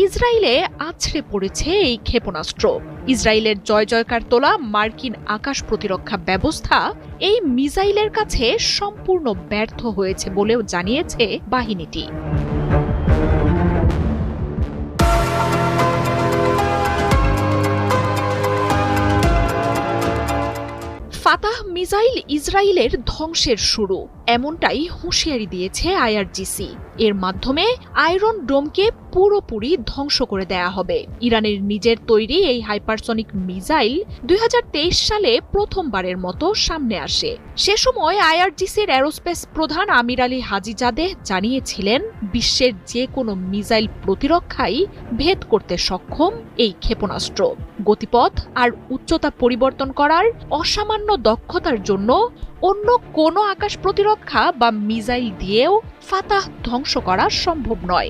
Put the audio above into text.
ইসরায়েলে আছড়ে পড়েছে এই ক্ষেপণাস্ত্র। ইসরায়েলের জয় জয়কার তোলা মার্কিন আকাশ প্রতিরক্ষা ব্যবস্থা এই মিসাইলের কাছে সম্পূর্ণ ব্যর্থ হয়েছে বলেও জানিয়েছে বাহিনীটি। ফাতাহ মিসাইল ইসরায়েলের ধ্বংসের শুরু, এমনটাই হুঁশিয়ারি দিয়েছে আইআরজিসি। এর মাধ্যমে আয়রন ডোমকে পুরোপুরি ধ্বংস করে দেয়া হবে। ইরানের নিজের তৈরি এই হাইপারসনিক মিসাইল ২০২৩ সালে প্রথমবারের মতো সামনে আসে। সে সময় আইআরজিসির অ্যারোস্পেস প্রধান আমির আলী হাজিজাদেহ জানিয়েছিলেন, বিশ্বের যে কোনো মিসাইল প্রতিরক্ষাই ভেদ করতে সক্ষম এই ক্ষেপণাস্ত্র। গতিপথ আর উচ্চতা পরিবর্তন করার অসামান্য দক্ষতার জন্য অন্য কোনো আকাশ প্রতিরক্ষা বা মিসাইল দিয়েও ফাতাহ ধ্বংস করা সম্ভব নয়।